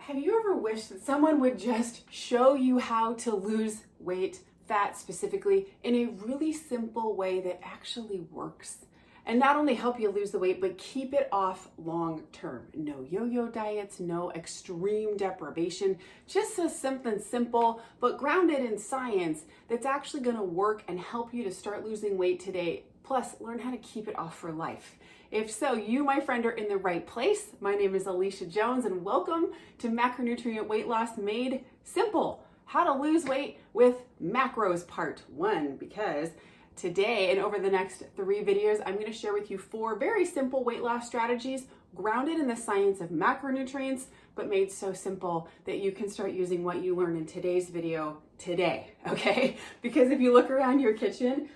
Have you ever wished that someone would just show you how to lose weight, fat specifically, in a really simple way that actually works? And not only help you lose the weight, but keep it off long term. No yo-yo diets, no extreme deprivation, just something simple, but grounded in science that's actually gonna work and help you to start losing weight today, plus learn how to keep it off for life. If so, you, my friend, are in the right place. My name is Alicia Jones, and welcome to Macronutrient Weight Loss Made Simple. How to lose weight with macros part 1, because today and over the next 3 videos, I'm going to share with you 4 very simple weight loss strategies grounded in the science of macronutrients, but made so simple that you can start using what you learn in today's video today, okay? Because if you look around your kitchen,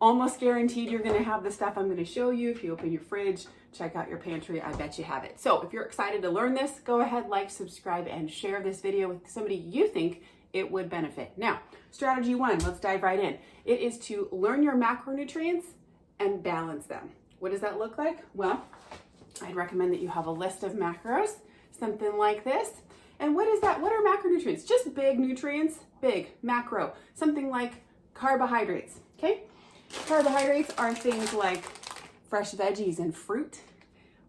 almost guaranteed you're going to have the stuff I'm going to show you. If you open your fridge, check out your pantry, I bet you have it. So if you're excited to learn this, go ahead, like, subscribe, and share this video with somebody you think it would benefit. Now, strategy 1, let's dive right in. It is to learn your macronutrients and balance them. What does that look like? Well, I'd recommend that you have a list of macros, something like this. And what is that? What are macronutrients? Just big nutrients, big, macro, something like carbohydrates, okay? Carbohydrates are things like fresh veggies and fruit,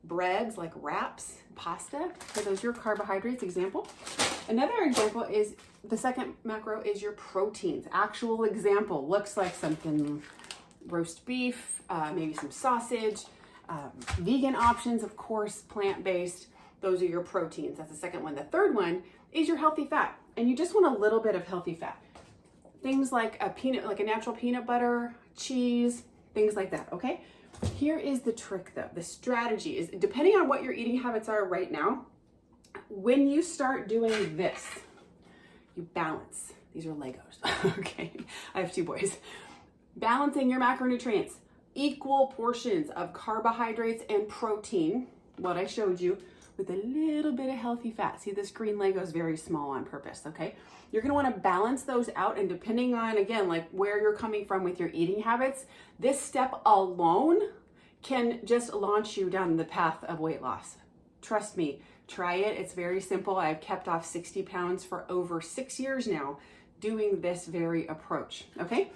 breads like wraps, pasta. So those are your carbohydrates example. Another example is the second macro is your proteins. Actual example looks like something roast beef, maybe some sausage, vegan options, of course, plant-based. Those are your proteins. That's the second one. The third one is your healthy fat, and you just want a little bit of healthy fat. Things like a natural peanut butter, cheese, things like that, okay? Here is the trick though. The strategy is, depending on what your eating habits are right now, when you start doing this, you balance. These are Legos, okay? I have 2 boys. Balancing your macronutrients, equal portions of carbohydrates and protein, what I showed you, with a little bit of healthy fat. See, this green Lego is very small on purpose, okay? You're gonna wanna balance those out, and depending on, again, like where you're coming from with your eating habits, this step alone can just launch you down the path of weight loss. Trust me, try it. It's very simple. I've kept off 60 pounds for over 6 years now doing this very approach, okay?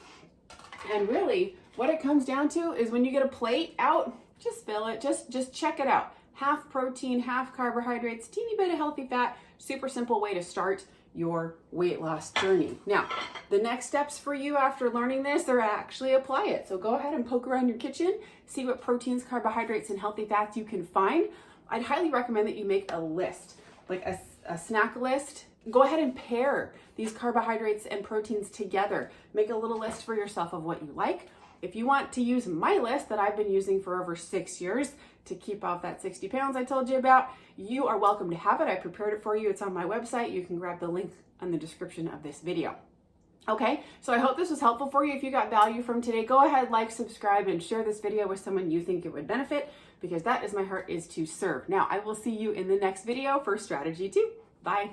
And really, what it comes down to is when you get a plate out, just fill it, just check it out. Half protein, half carbohydrates, teeny bit of healthy fat, super simple way to start your weight loss journey. Now, the next steps for you after learning this are actually apply it. So go ahead and poke around your kitchen, see what proteins, carbohydrates, and healthy fats you can find. I'd highly recommend that you make a list, like a snack list. Go ahead and pair these carbohydrates and proteins together. Make a little list for yourself of what you like. If you want to use my list that I've been using for over 6 years to keep off that 60 pounds I told you about, you are welcome to have it. I prepared it for you. It's on my website. You can grab the link in the description of this video. Okay, so I hope this was helpful for you. If you got value from today, go ahead, like, subscribe, and share this video with someone you think it would benefit, because that is my heart, is to serve. Now, I will see you in the next video for strategy 2. Bye.